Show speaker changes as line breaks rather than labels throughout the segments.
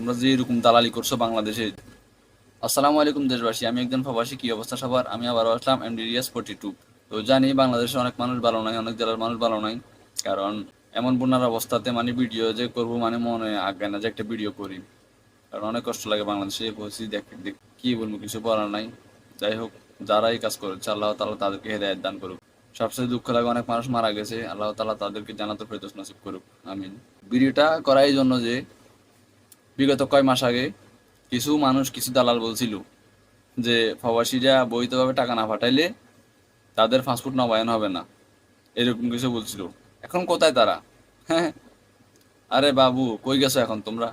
তোমরা যে এরকম দালালি করছো বাংলাদেশে। আসসালামু আলাইকুম দেশবাসী, আমি একজন প্রবাসী। কি অবস্থা সবার? আমি আবারও আসলাম এমডি রিয়াজ 42। তো জানি বাংলাদেশে অনেক মানুষ ভালো নাই, অনেক জেলার মানুষ ভালো নাই। কারণ এমন বন্যার অবস্থাতে মানে ভিডিও যে করবো মানে মনে আগে না যে একটা ভিডিও করি। কারণ অনেক কষ্ট লাগে বাংলাদেশে এই পরিস্থিতি কি বলবো, কিছু বলার নাই। যাই হোক, যারা এই কাজ করেছে আল্লাহ তাআলা তাদেরকে হেদায়েত দান করুক। সবচেয়ে দুঃখ লাগে অনেক মানুষ মারা গেছে, আল্লাহ তাআলা তাদেরকে জান্নাতুল ফেরদৌস নসিব করুক, আমিন। ভিডিওটা করা এই জন্য যে বিগত কয় মাস আগে কিছু মানুষ, কিছু দালাল বলছিল যে প্রবাসীরা বৈধভাবে টাকা না পাঠাইলে তাদের পাসপোর্ট নবায়ন হবে না, এরকম কিছু বলছিল। এখন কোথায় তারা? হ্যাঁ, আরে বাবু, কই গেছো এখন তোমরা?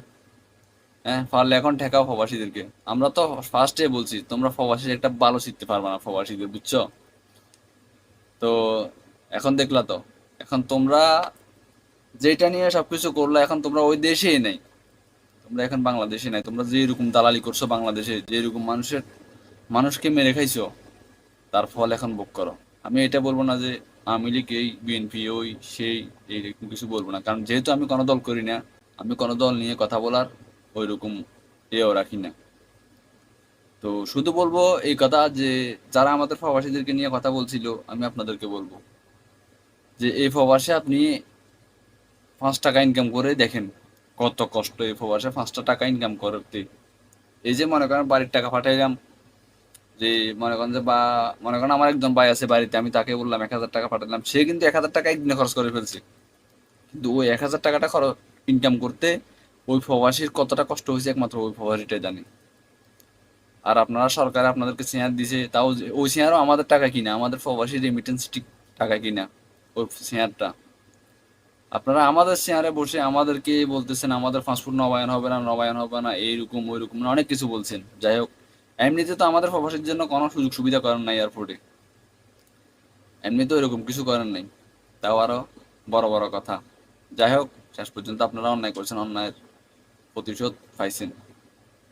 হ্যাঁ, পারলে এখন ঠেকাও প্রবাসীদেরকে। আমরা তো ফার্স্টে বলছি তোমরা প্রবাসীর একটা ভালো শিখতে পারবে না প্রবাসীদের, বুঝছো? তো এখন দেখলা তো, এখন তোমরা যেটা নিয়ে সবকিছু করলা, এখন তোমরা ওই দেশেই নেই, তোমরা এখন বাংলাদেশে নাই। তোমরা যে এরকম দালালি করছো বাংলাদেশে, যে এরকম মানুষকে মেরে খাইছো, তার ফল এখন ভোগ করো। আমি এটা বলবো না যে আওয়ামী লীগ এই, বিএনপি ওই সেই, এইরকম কিছু বলবো না, কারণ যেহেতু আমি কোনো দল করি না, আমি কোনো দল নিয়ে কথা বলার ওই রকম এও রাখি না। তো শুধু বলবো এই কথা যে যারা আমাদের প্রবাসীদেরকে নিয়ে কথা বলছিল, আমি আপনাদেরকে বলবো যে এই প্রবাসে আপনি 5 টাকা ইনকাম করে দেখেন কত কষ্ট এই প্রবাসে 5টা টাকা ইনকাম করতে। এই যে মনে করেন বাড়ির টাকা পাঠাইলাম, যে মনে করেন যে, বা মনে করেন আমার একজন ভাই আছে বাড়িতে, আমি তাকে বললাম 1,000 টাকা পাঠালাম, সে কিন্তু 1,000 টাকা একদিনে খরচ করে ফেলছে। কিন্তু ওই 1,000 টাকাটা খরচ ইনকাম করতে ওই প্রবাসীর কতটা কষ্ট হয়েছে একমাত্র ওই প্রবাসীটাই জানে। আর আপনারা সরকার আপনাদেরকে শেয়ার দিছে, তাও ওই শেয়ারও আমাদের টাকা কিনা, আমাদের প্রবাসী রেমিটেন্স টাকা কিনা ওই শেয়ারটা। আপনারা আমাদের শেয়ারে বসে আমাদেরকে বলতেছেন আমাদের পাসপোর্ট নবায়ন হবে না, নবায়ন হবে না, এইরকম ওইরকম অনেক কিছু বলছেন। যাই হোক, এমনিতে তো আমাদের প্রবাসীর জন্য কোনো সুযোগ সুবিধা করেন নাই এয়ারপোর্টে, এমনিতেও এরকম কিছু করেন নাই, তাও আরো বড় বড় কথা। যাই হোক, শেষ পর্যন্ত আপনারা অন্যায় করছেন, অন্যায়ের প্রতিশোধ পাইছেন,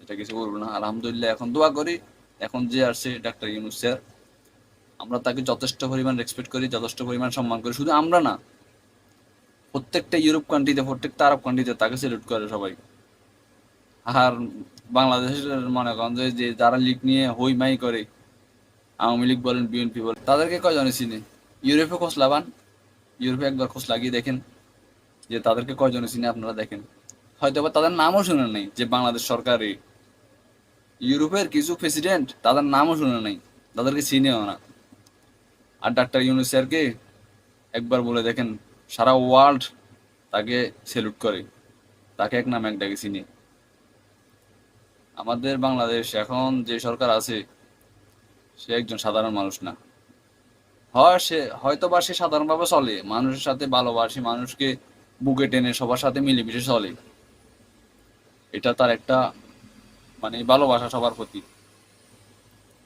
এটা কিছু বলবো না। আলহামদুলিল্লাহ, এখন দোয়া করি, এখন যে আসছে ডাক্তার ইউনূস স্যার, আমরা তাকে যথেষ্ট পরিমাণ রেসপেক্ট করি, যথেষ্ট পরিমাণ সম্মান করি। শুধু আমরা না, প্রত্যেকটা ইউরোপ কান্ট্রিতে, প্রত্যেকটা আরব কান্ট্রিতে তাকে স্যালুট করে সবাই। আর বাংলাদেশের মনে করেন যে যারা লীগ নিয়ে হই মাই করে, আওয়ামী লীগ বলেন বিএনপি বলেন, তাদেরকে কয়জনে চিনে? ইউরোপে খোঁজ লাগান, ইউরোপে একবার খোঁজ লাগিয়ে দেখেন যে তাদেরকে কয়জনে চিনে, আপনারা দেখেন। হয়তো বা তাদের নামও শুনে নাই যে বাংলাদেশ সরকারে ইউরোপের কিছু প্রেসিডেন্ট তাদের নামও শুনে নাই, তাদেরকে চিনেও না। আর ডাক্তার ইউনূস স্যারকে একবার বলে দেখেন, সারা ওয়ার্ল্ড তাকে স্যালুট করে, তাকে এক নামে এক ডাকে চিনি। আমাদের বাংলাদেশ এখন যে সরকার আছে, সে একজন সাধারণ মানুষ না। হয় সে হয়তো বা সে সাধারণভাবে চলে, মানুষের সাথে ভালোবাসে, মানুষকে বুকে টেনে সবার সাথে মিলেমিশে চলে, এটা তার একটা মানে ভালোবাসা সবার প্রতি।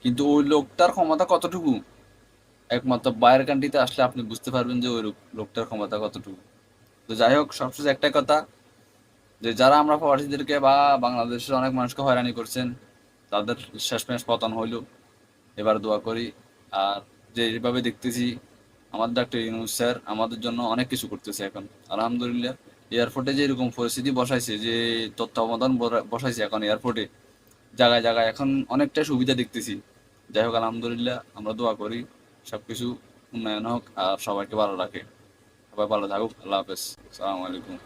কিন্তু ওই লোকটার ক্ষমতা কতটুকু, একমাত্র বাইরের কান্ট্রিতে আসলে আপনি বুঝতে পারবেন যে ওই লোকটার ক্ষমতা কতটুকু। তো যাই হোক, সবশেষে একটাই কথা, যে যারা আমরা প্রবাসীদেরকে বা বাংলাদেশের অনেক মানুষকে হয়রানি করছেন, তাদের শেষমেশ পতন হইল, এবার দোয়া করি। আর যে যেভাবে দেখতেছি আমাদের ডাক্তার ইউনূস স্যার আমাদের জন্য অনেক কিছু করতেছে এখন, আলহামদুলিল্লাহ। এয়ারপোর্টে যে এরকম পরিস্থিতি বসাইছে, যে তত্ত্বাবধান বসাইছে এখন এয়ারপোর্টে জায়গায় জায়গায়, এখন অনেকটা সুবিধা দেখতেছি। যাই হোক, আলহামদুলিল্লাহ, আমরা দোয়া করি সবকিছু উন্নয়ন হোক আর সবাইকে ভালো রাখে। সবাই ভালো থাকুক, আল্লাহ হাফেজ, আসসালামু আলাইকুম।